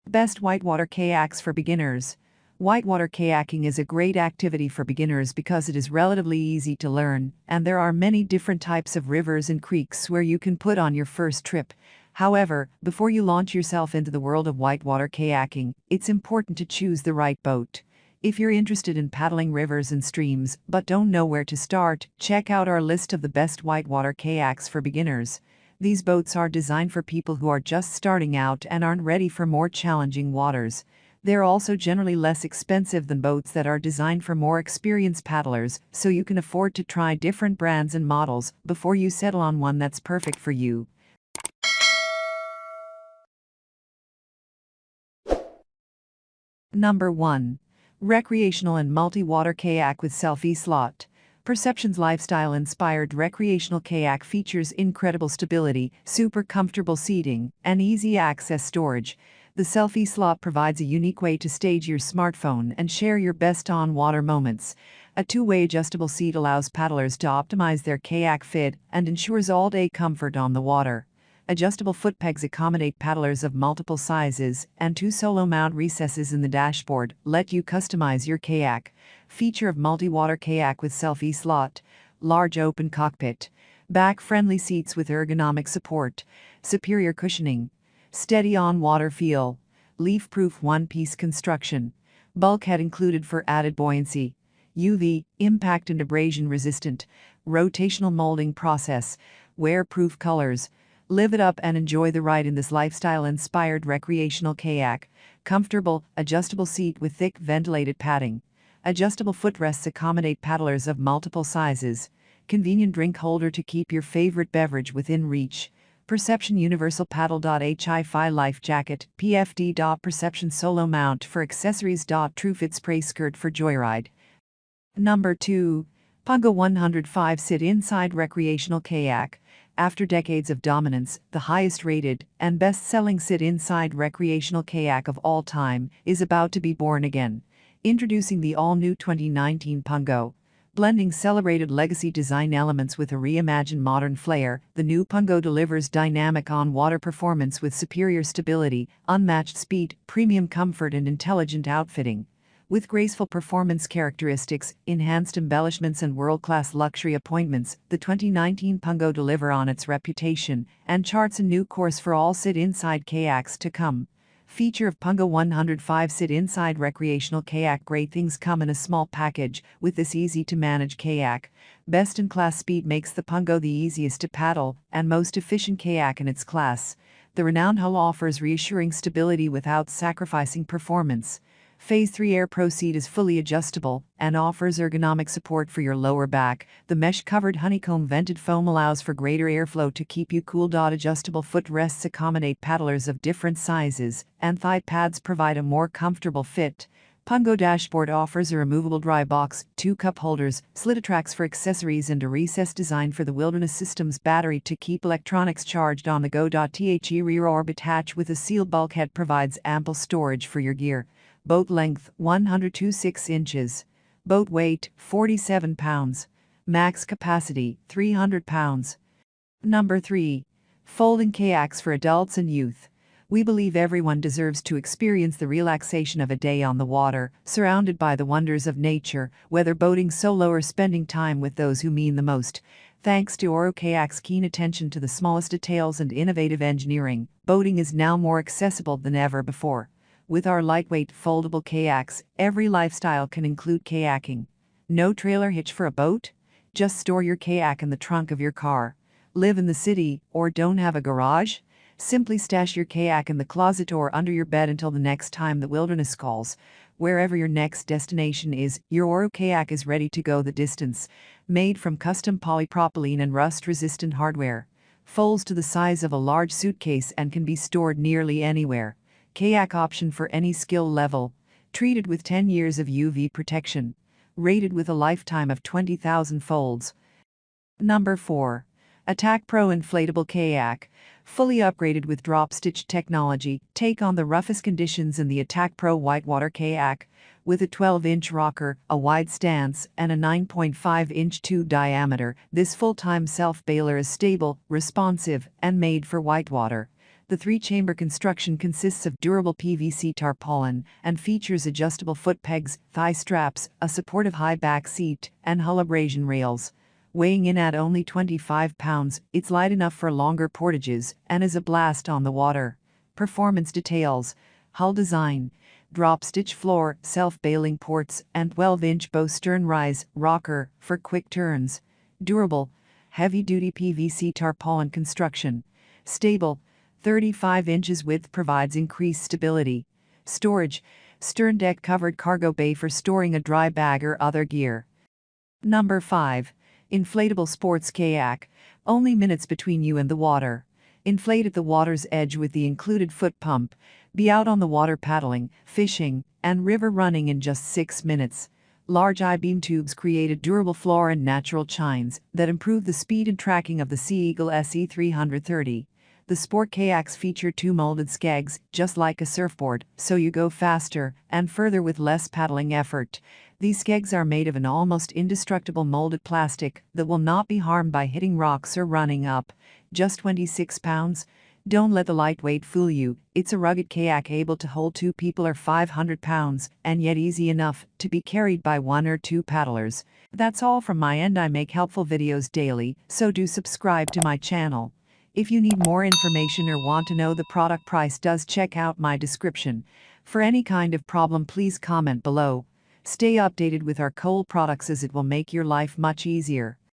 Best whitewater kayaks for beginners. Whitewater kayaking is a great activity for beginners because it is relatively easy to learn, and there are many different types of rivers and creeks where you can put on your first trip. However, before you launch yourself into the world of whitewater kayaking, it's important to choose the right boat. If you're interested in paddling rivers and streams but don't know where to start, check out our list of the best whitewater kayaks for beginners. These boats are designed for people who are just starting out and aren't ready for more challenging waters. They're also generally less expensive than boats that are designed for more experienced paddlers, so you can afford to try different brands and models before you settle on one that's perfect for you. Number 1. Recreational and multi-water kayak with selfie slot. Perception's lifestyle-inspired recreational kayak features incredible stability, super comfortable seating, and easy access storage. The selfie slot provides a unique way to stage your smartphone and share your best on-water moments. A two-way adjustable seat allows paddlers to optimize their kayak fit and ensures all-day comfort on the water. Adjustable foot pegs accommodate paddlers of multiple sizes, and two solo mount recesses in the dashboard let you customize your kayak. Feature of multi-water kayak with selfie slot. Large open cockpit. Back-friendly seats with ergonomic support. Superior cushioning. Steady on-water feel. Leaf-proof one-piece construction. Bulkhead included for added buoyancy. UV, impact and abrasion resistant. Rotational molding process. Wear-proof colors. Live it up and enjoy the ride in this lifestyle-inspired recreational kayak. Comfortable, adjustable seat with thick ventilated padding. Adjustable footrests accommodate paddlers of multiple sizes. Convenient drink holder to keep your favorite beverage within reach. Perception Universal Paddle. Hi-Fi Life Jacket, PFD. Perception Solo Mount for accessories. True Fit Spray Skirt for joyride. Number 2. Pungo 105 Sit Inside Recreational Kayak. After decades of dominance, the highest-rated and best-selling sit-inside recreational kayak of all time is about to be born again. Introducing the all-new 2019 Pungo. Blending celebrated legacy design elements with a reimagined modern flair, the new Pungo delivers dynamic on-water performance with superior stability, unmatched speed, premium comfort and intelligent outfitting. With graceful performance characteristics, enhanced embellishments and world-class luxury appointments, the 2019 Pungo delivers on its reputation and charts a new course for all sit-inside kayaks to come. Feature of Pungo 105 Sit-Inside Recreational Kayak. Great things come in a small package with this easy-to-manage kayak. Best-in-class speed makes the Pungo the easiest to paddle and most efficient kayak in its class. The renowned hull offers reassuring stability without sacrificing performance. Phase 3 Air Pro seat is fully adjustable and offers ergonomic support for your lower back. The mesh-covered honeycomb vented foam allows for greater airflow to keep you cool. Adjustable footrests accommodate paddlers of different sizes, and thigh pads provide a more comfortable fit. Pungo dashboard offers a removable dry box, two cup holders, slit tracks for accessories and a recessed design for the Wilderness Systems battery to keep electronics charged on the go. The rear orbit hatch with a sealed bulkhead provides ample storage for your gear. Boat length 102.6 inches. Boat weight 47 pounds. Max capacity 300 pounds. Number 3. Folding kayaks for adults and youth. We believe everyone deserves to experience the relaxation of a day on the water, surrounded by the wonders of nature, whether boating solo or spending time with those who mean the most. Thanks to Oro Kayak's keen attention to the smallest details and innovative engineering, boating is now more accessible than ever before. With our lightweight, foldable kayaks, every lifestyle can include kayaking. No trailer hitch for a boat? Just store your kayak in the trunk of your car. Live in the city or don't have a garage? Simply stash your kayak in the closet or under your bed until the next time the wilderness calls. Wherever your next destination is, your Oro kayak is ready to go the distance. Made from custom polypropylene and rust-resistant hardware. Folds to the size of a large suitcase and can be stored nearly anywhere. Kayak option for any skill level. Treated with 10 years of UV protection. Rated with a lifetime of 20,000 folds. Number 4. Attack Pro Inflatable Kayak. Fully upgraded with drop stitch technology, take on the roughest conditions in the Attack Pro Whitewater Kayak. With a 12-inch rocker, a wide stance, and a 9.5-inch tube diameter, this full-time self-bailer is stable, responsive, and made for whitewater. The three-chamber construction consists of durable PVC tarpaulin and features adjustable foot pegs, thigh straps, a supportive high back seat, and hull abrasion rails. Weighing in at only 25 pounds, it's light enough for longer portages and is a blast on the water. Performance details: hull design, drop stitch floor, self-bailing ports, and 12-inch bow stern rise rocker for quick turns. Durable, heavy-duty PVC tarpaulin construction. Stable, 35 inches width provides increased stability. Storage, stern deck covered cargo bay for storing a dry bag or other gear. Number 5. Inflatable sports kayak. Only minutes between you and the water. Inflate at the water's edge with the included foot pump. Be out on the water paddling, fishing, and river running in just 6 minutes. Large I-beam tubes create a durable floor and natural chines that improve the speed and tracking of the Sea Eagle SE330. The sport kayaks feature 2 molded skegs, just like a surfboard, so you go faster and further with less paddling effort. These skegs are made of an almost indestructible molded plastic that will not be harmed by hitting rocks or running up. Just 26 pounds? Don't let the lightweight fool you. It's a rugged kayak able to hold 2 people or 500 pounds, and yet easy enough to be carried by 1 or 2 paddlers. That's all from my end. I make helpful videos daily, so do subscribe to my channel. If you need more information or want to know the product price, does check out my description. For any kind of problem, please comment below. Stay updated with our cool products as it will make your life much easier.